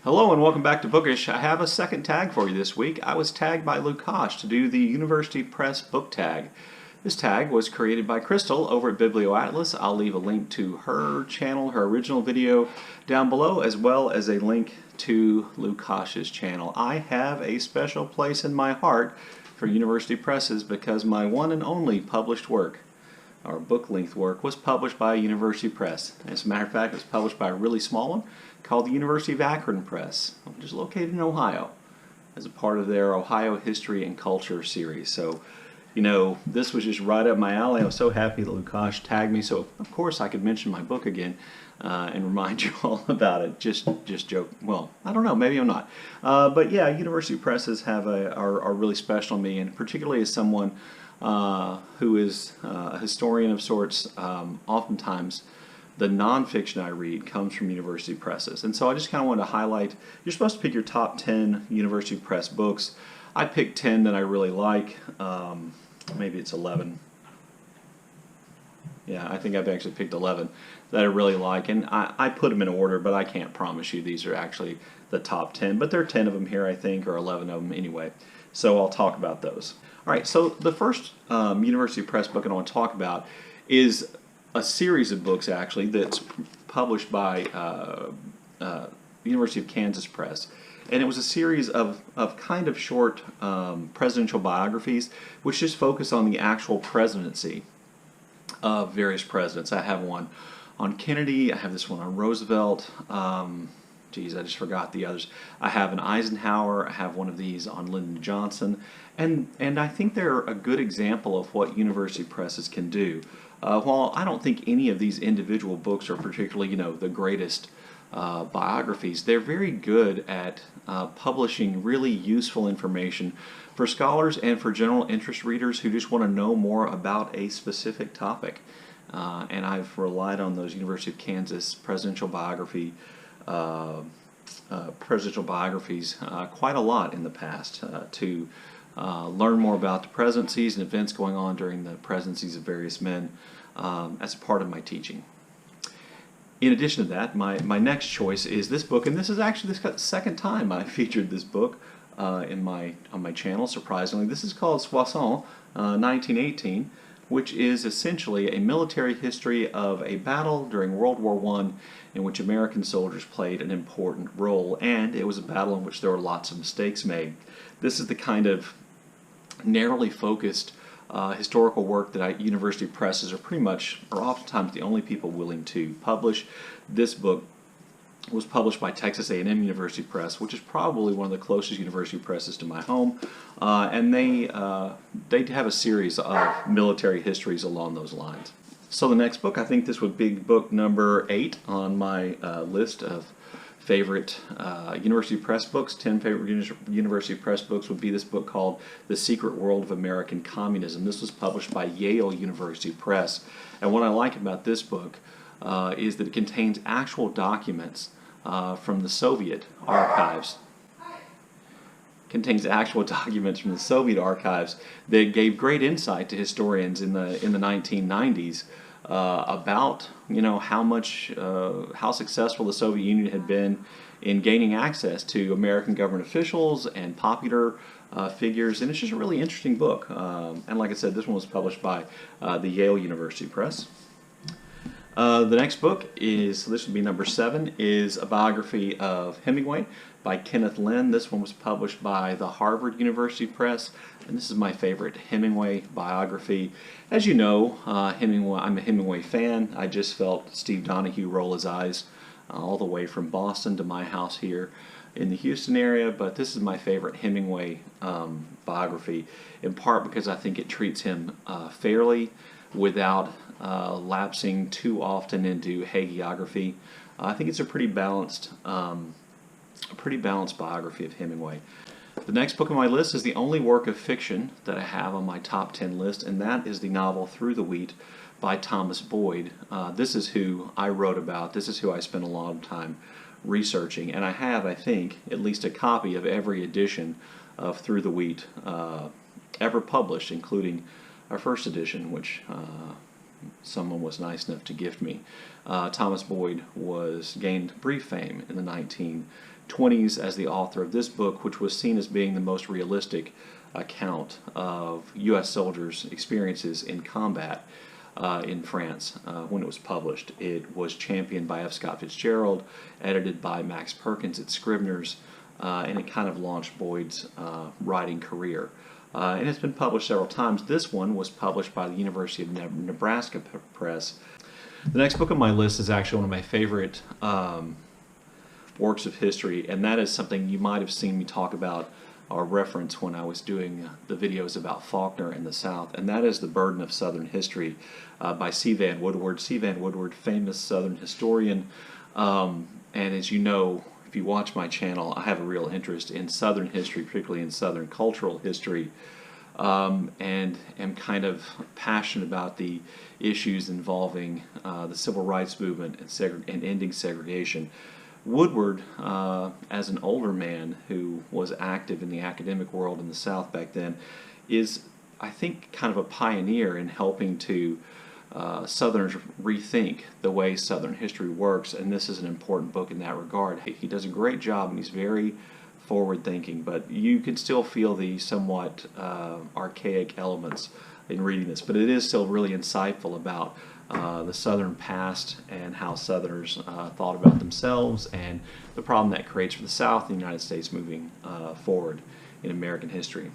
Hello and welcome back to Bookish. I have a second tag for you this week. I was tagged by Lukas to do the University Press book tag. This tag was created by Crystal over at Biblio Atlas. I'll leave a link to her channel, her original video down below, as well as a link to Lukas's channel. I have a special place in my heart for University Presses because my one and only published work, our book-length work, was published by a University Press. As a matter of fact, it was published by a really small one called the University of Akron Press, which is located in Ohio, as a part of their Ohio History and Culture series. So, you know, this was just right up my alley. I was so happy that Lukas tagged me, so of course I could mention my book again and remind you all about it. Just joke. Well, I don't know, maybe I'm not. But yeah, University Presses are really special to me, and particularly as someone who is a historian of sorts. Oftentimes the nonfiction I read comes from University Presses. And so I just kind of wanted to highlight, you're supposed to pick your top 10 University Press books. I picked 10 that I really like. Maybe it's 11. Yeah, I think I've actually picked 11 that I really like. And I put them in order, but I can't promise you these are actually the top 10. But there are 10 of them here, I think, or 11 of them anyway. So I'll talk about those. All right, so the first University Press book I want to talk about is a series of books, actually, that's published by University of Kansas Press. And it was a series of kind of short presidential biographies, which just focus on the actual presidency of various presidents. I have one on Kennedy. I have this one on Roosevelt. Geez, I just forgot the others. I have an Eisenhower. I have one of these on Lyndon Johnson. And I think they're a good example of what university presses can do. While I don't think any of these individual books are particularly, you know, the greatest biographies, they're very good at publishing really useful information for scholars and for general interest readers who just want to know more about a specific topic. And I've relied on those University of Kansas presidential biographies quite a lot in the past to learn more about the presidencies and events going on during the presidencies of various men as a part of my teaching. In addition to that, my next choice is this book, and this is actually the second time I featured this book on my channel, surprisingly. This is called Soissons, 1918, which is essentially a military history of a battle during World War I in which American soldiers played an important role, and it was a battle in which there were lots of mistakes made. This is the kind of narrowly focused historical work that university presses are oftentimes the only people willing to publish. This book was published by Texas A&M University Press, which is probably one of the closest university presses to my home, and they have a series of military histories along those lines. So the next book, I think this would be book number 8 on my list of favorite University Press books. 10 favorite University Press books would be this book called The Secret World of American Communism. This was published by Yale University Press. And what I like about this book is that it contains actual documents from the Soviet archives. Contains actual documents from the Soviet archives that gave great insight to historians in the 1990s about, you know, how successful the Soviet Union had been in gaining access to American government officials and popular figures, and it's just a really interesting book. And like I said, this one was published by the Yale University Press. The next book is, this would be number 7, is a biography of Hemingway by Kenneth Lynn. This one was published by the Harvard University Press, and this is my favorite Hemingway biography. As you know, I'm a Hemingway fan. I just felt Steve Donahue roll his eyes all the way from Boston to my house here in the Houston area, but this is my favorite Hemingway biography, in part because I think it treats him fairly without lapsing too often into hagiography. I think it's a pretty balanced biography of Hemingway. The next book on my list is the only work of fiction that I have on my top 10 list, and that is the novel Through the Wheat by Thomas Boyd. This is who I wrote about. This is who I spent a lot of time researching, and I have, I think, at least a copy of every edition of Through the Wheat ever published, including our first edition, which someone was nice enough to gift me. Thomas Boyd gained brief fame in the 20s as the author of this book, which was seen as being the most realistic account of U.S. soldiers' experiences in combat in France when it was published. It was championed by F. Scott Fitzgerald, edited by Max Perkins at Scribner's, and it kind of launched Boyd's writing career. And it's been published several times. This one was published by the University of Nebraska Press. The next book on my list is actually one of my favorite works of history, and that is something you might have seen me talk about or reference when I was doing the videos about Faulkner and the South, and that is The Burden of Southern History by C. Vann Woodward. C. Vann Woodward, famous Southern historian, and as you know, if you watch my channel, I have a real interest in Southern history, particularly in Southern cultural history, and am kind of passionate about the issues involving the civil rights movement and ending segregation. Woodward, as an older man who was active in the academic world in the South back then, is, I think, kind of a pioneer in helping to Southerners rethink the way Southern history works, and this is an important book in that regard. He does a great job, and he's very forward-thinking, but you can still feel the somewhat archaic elements in reading this, but it is still really insightful about the Southern past and how Southerners thought about themselves and the problem that creates for the South and the United States moving forward in American history.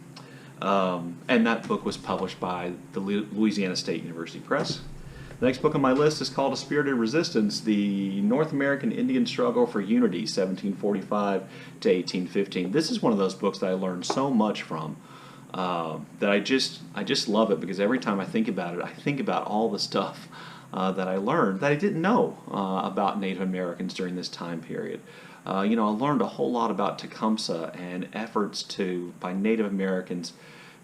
And that book was published by the Louisiana State University Press. The next book on my list is called A Spirited Resistance, The North American Indian Struggle for Unity, 1745 to 1815. This is one of those books that I learned so much from that I just love it, because every time I think about it, I think about all the stuff that I learned that I didn't know about Native Americans during this time period. You know, I learned a whole lot about Tecumseh and efforts by Native Americans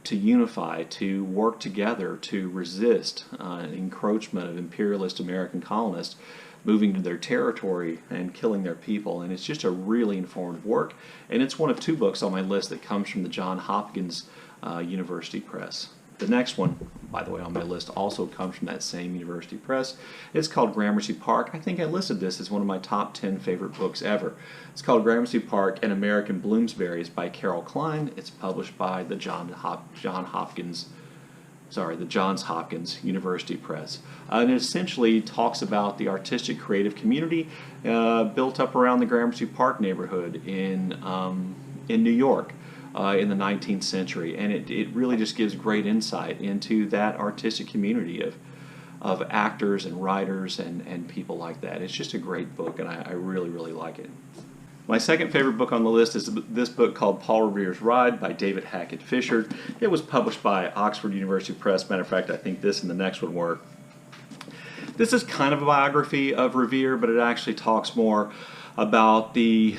to unify, to work together, to resist encroachment of imperialist American colonists moving to their territory and killing their people. And it's just a really informative work. And it's one of two books on my list that comes from the Johns Hopkins University Press. The next one, by the way, on my list also comes from that same university press. It's called Gramercy Park. I think I listed this as one of my top 10 favorite books ever. It's called Gramercy Park and American Bloomsburys by Carol Klein. It's published by the Johns Hopkins University Press. And it essentially talks about the artistic creative community built up around the Gramercy Park neighborhood in New York. In the 19th century, and it really just gives great insight into that artistic community of actors and writers and people like that. It's just a great book, and I really, really like it. My second favorite book on the list is this book called Paul Revere's Ride by David Hackett Fisher. It was published by Oxford University Press. Matter of fact, I think this and the next one were. This is kind of a biography of Revere, but it actually talks more about the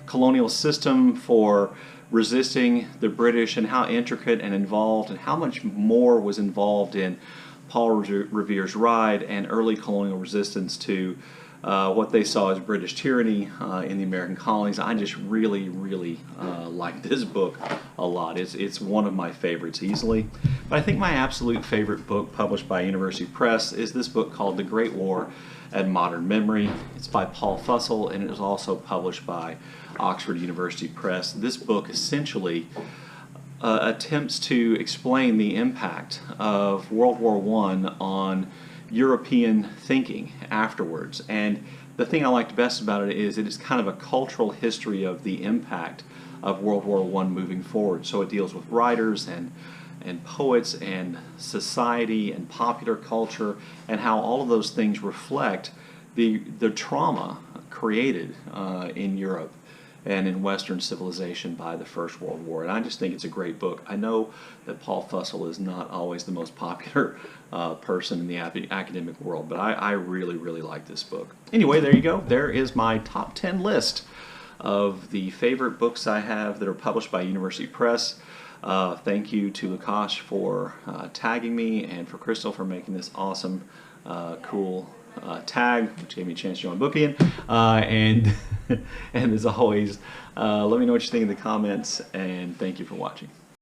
colonial system for resisting the British and how intricate and involved and how much more was involved in Paul Revere's Ride and early colonial resistance to what they saw as British tyranny in the American colonies. I just really, really like this book a lot. It's one of my favorites easily. But I think my absolute favorite book published by University Press is this book called The Great War and Modern Memory. It's by Paul Fussell, and it is also published by Oxford University Press. This book essentially attempts to explain the impact of World War I on European thinking afterwards. And the thing I liked best about it is kind of a cultural history of the impact of World War I moving forward. So it deals with writers and poets and society and popular culture and how all of those things reflect the trauma created in Europe and in Western civilization by the First World War. And I just think it's a great book. I know that Paul Fussell is not always the most popular person in the academic world, but I really, really like this book. Anyway, there you go. There is my top 10 list of the favorite books I have that are published by University Press. Thank you to Lukas for tagging me, and for Crystal for making this awesome, cool tag, which gave me a chance to join Bookian. And as always, let me know what you think in the comments, and thank you for watching.